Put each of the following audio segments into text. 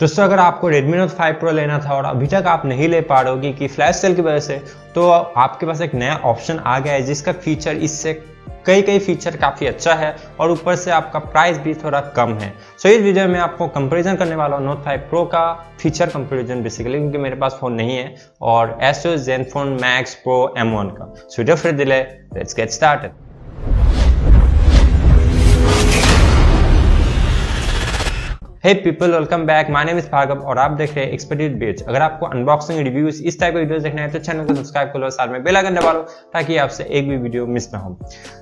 दोस्तों अगर आपको Redmi Note 5 Pro लेना था और अभी तक आप नहीं ले पा रहे हो कि फ्लैश सेल की वजह से, तो आपके पास एक नया ऑप्शन आ गया है जिसका फीचर इससे कई फीचर काफ़ी अच्छा है और ऊपर से आपका प्राइस भी थोड़ा कम है। सो इस वीडियो में आपको कंपैरिजन करने वाला हूँ Note 5 Pro का फीचर कंपैरिजन बेसिकली, क्योंकि मेरे पास फ़ोन नहीं है, और Asus Zenfone Max Pro M1 का। So without further delay let's get started. Hey people, welcome back. My name is Bhargav और आप देख रहे हैं एक्सपर्टीज बिट्स। अगर आपको अनबॉक्सिंग रिव्यूज इस टाइप के वीडियोस देखना है तो चैनल को सब्सक्राइब कर लो, साथ में बेल आइकन दबा लो ताकि आपसे एक भी वीडियो मिस ना हो।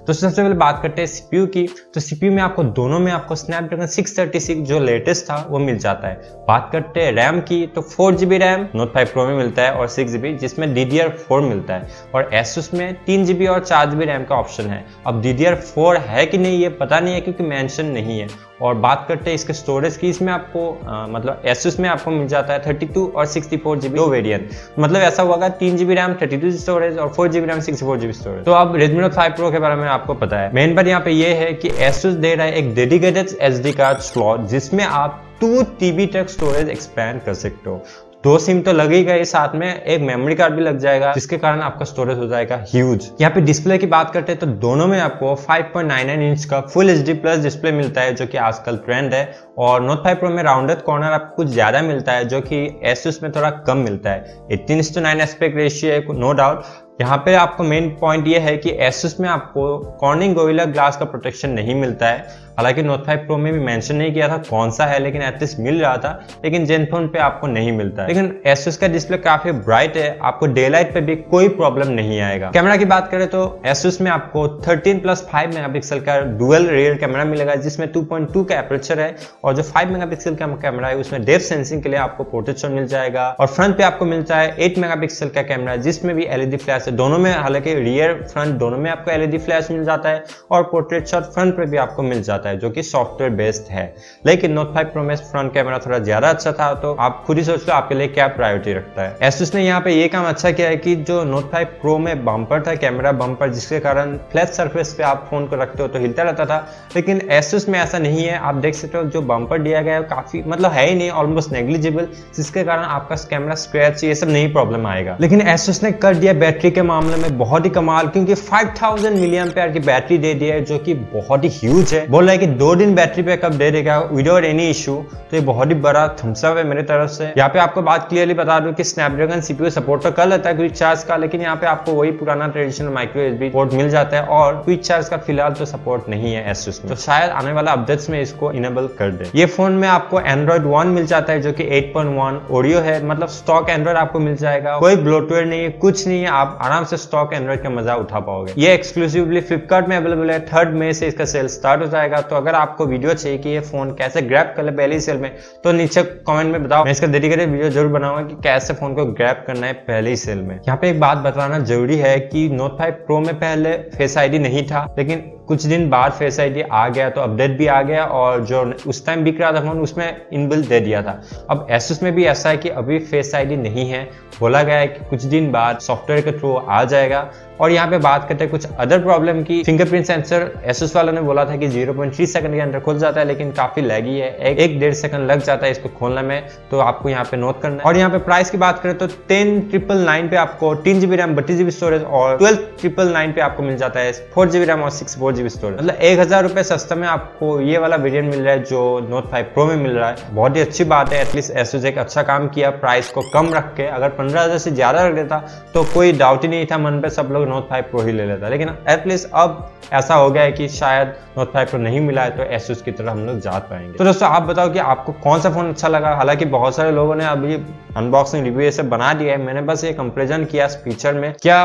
तो सबसे पहले बात करते हैं सीपीयू की। तो सीपीयू में आपको दोनों में आपको स्नैपड्रैगन 636 जो लेटेस्ट था वो मिल जाता है। बात करते हैं रैम की, तो 4GB रैम Note 5 Pro में मिलता है और 6GB जिसमें DDR4 मिलता है, और Asus में 3GB और 4GB रैम का ऑप्शन है। अब DDR4 है कि नहीं ये पता नहीं है क्योंकि मेंशन नहीं है। और बात करते हैं इसके स्टोरेज की, इसमें आपको मतलब Asus में आपको मिल जाता है 32 और 64GB दो वेरिएंट। मतलब ऐसा होगा 3GB रैम 32 स्टोरेज और 4GB रैम 64GB स्टोरेज। तो अब Redmi Note 5 Pro के बारे में आपको पता है। मेन बात यहाँ पे ये है कि Asus दे रहा है एक डेडिकेटेड SD कार्ड स्लॉट जिसमें आप 2TB तक स्टोरेज एक्सपैंड कर सकते हो। 2 सिम तो लगेगा ही, साथ में एक मेमोरी कार्ड भी लग जाएगा जिसके कारण आपका स्टोरेज हो जाएगा ह्यूज। यहाँ पे डिस्प्ले की बात करते हैं तो दोनों में आपको 5.99 इंच का फुल HD प्लस डिस्प्ले मिलता है जो कि आजकल ट्रेंड है, और Note 5 Pro में राउंडेड कॉर्नर आपको कुछ ज्यादा मिलता है जो कि Asus में थोड़ा कम मिलता है। 18:9 एस्पेक्ट रेशियो है, नो डाउट। यहाँ पे आपको मेन पॉइंट ये है कि Asus में आपको कॉर्निंग गोरिल्ला ग्लास का प्रोटेक्शन नहीं मिलता है। हालांकि Note 5 Pro में भी मेंशन नहीं किया था कौन सा है, लेकिन एटलीस्ट मिल रहा था, लेकिन Zenfone पे आपको नहीं मिलता है। लेकिन Asus का डिस्प्ले काफी ब्राइट है, आपको डे लाइट पे भी कोई प्रॉब्लम नहीं आएगा। कैमरा की बात करें तो Asus में आपको 13+5 मेगापिक्सल का डुअल रियर कैमरा मिलेगा जिसमें 2.2 का एपर्चर है, और जो 5 मेगापिक्सल का कैमरा है उसमें डेप्थ सेंसिंग के लिए आपको पोर्ट्रेट शॉट मिल जाएगा। और फ्रंट पे आपको मिलता है 8 मेगापिक्सल का कैमरा जिसमें भी LED फ्लैश है दोनों में। हालांकि रियर फ्रंट दोनों में आपको LED फ्लैश मिल जाता है, और पोर्ट्रेट शॉट फ्रंट पे भी आपको मिल जाता है जो कि सॉफ्टवेयर बेस्ड है। लेकिन Note 5 Pro में फ्रंट कैमरा थोड़ा ज्यादा अच्छा था, तो आप खुद ही सोच लो आपके लिए क्या प्रायोरिटी रखता है। Asus ने यहाँ पे ये काम अच्छा किया है कि जो Note 5 Pro में बम्पर था, कैमरा बम्पर, जिसके कारण फ्लैट सरफेस पे आप फोन को रखते हो तो हिलता रहता था, लेकिन Asus में ऐसा नहीं है। आप देख सकते हो जो बम्पर दिया गया है काफी मतलब है ही नहीं, ऑलमोस्ट नेग्लिजिबल, जिसके कारण आपका कैमरा स्क्रैच ये सब नहीं प्रॉब्लम आएगा। लेकिन Asus ने कर दिया बैटरी के मामले में बहुत ही कमाल, क्योंकि 5000 mAh की बैटरी दे दी है जो कि बहुत ही ह्यूज है। बोल रहा है कि 2 दिन बैटरी बैकअप दे देगा विदाउट एनी इशू, तो ये बहुत ही बड़ा थम्स अप है मेरी तरफ से। यहाँ पे आपको बात क्लियरली बता दूं कि स्नैपड्रैगन सीपीयू सपोर्ट तो कर लेता है क्विक चार्ज का, लेकिन यहाँ पे आपको वही पुराना ट्रेडिशनल माइक्रो USB पोर्ट मिल जाता है, और क्विक चार्ज का फिलहाल तो सपोर्ट नहीं है Asus में, तो शायद आने वाला अपडेट्स में इसको इनेबल कर दे। ये फोन में आपको Android 1 मिल जाता है जो कि 8.1 ओरियो है, मतलब स्टॉक एंड्रॉइड आपको मिल जाएगा, कोई ब्लोटवेयर नहीं है, कुछ नहीं है, आप आराम से स्टॉक एंड्रॉइड का मजा उठा पाओगे। ये एक्सक्लूसिवली फ्लिपकार्ट में अवेलेबल है, 3 मई से इसका सेल स्टार्ट हो जाएगा। तो अगर आपको वीडियो चाहिए कि ये फोन कैसे ग्रैब कर ले पहली सेल में, तो नीचे कमेंट में बताओ, मैं इसका डेडिकेटेड वीडियो जरूर बनाऊंगा कि कैसे फोन को ग्रैब करना है पहली सेल में। यहाँ पे एक बात बताना जरूरी है कि Note 5 Pro में पहले फेस ID नहीं था, लेकिन कुछ दिन बाद फेस ID आ गया, तो अपडेट भी आ गया, और जो उस टाइम बिक रहा था फोन उसमें इनबिल्ट दे दिया था। अब Asus में भी ऐसा है कि अभी फेस ID नहीं है, बोला गया है कि कुछ दिन बाद सॉफ्टवेयर के थ्रू आ जाएगा। और यहाँ पे बात करते हैं कुछ अदर प्रॉब्लम की। फिंगरप्रिंट सेंसर Asus वालों ने बोला था कि 0.3 सेकंड के अंदर खुल जाता है, लेकिन काफी लैगी है, 1-1.5 सेकंड लग जाता है इसको खोलने में, तो आपको यहाँ पे नोट करना है। और यहाँ पे प्राइस की बात करें तो 10,999 पे आपको 3GB रैम 32GB स्टोरेज, और 12,999 पे आपको मिल जाता है 4GB रैम और 64GB स्टोरेज। मतलब 1000 रुपए सस्ते में आपको ये वाला वेरिएंट मिल रहा है जो Note 5 Pro में मिल रहा है। बहुत ही अच्छी बात है, एटलीस्ट Asus एक अच्छा काम किया प्राइस को कम रख के। अगर 15,000 से ज्यादा रख देता तो कोई डाउट ही नहीं था मन पे, सब लोग Note 5 Pro ही ले लेता, लेकिन एटलीस्ट अब ऐसा हो गया है कि शायद Note 5 Pro नहीं मिला है तो Asus की तरफ हम लोग जा पाएंगे। तो दोस्तों आप बताओ कि आपको कौन सा फोन अच्छा लगा। हालांकि बहुत सारे लोगों ने अभी अनबॉक्सिंग रिव्यू ये सब बना दिया है, मैंने बस ये कंपैरिजन किया फीचर में। क्या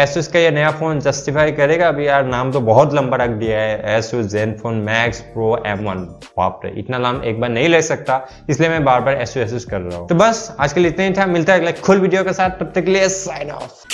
Asus का ये नया फोन जस्टिफाई करेगा? अभी यार नाम तो बहुत लंबा रख दिया है, Asus Zenfone Max Pro M1। बाप रे, इतना नाम एक बार नहीं ले सकता, इसलिए मैं बार बार Asus कर रहा हूँ। तो बस आज के लिए इतना ही था, मिलता है अगले फुल वीडियो के साथ, तब तक के लिए साइन ऑफ।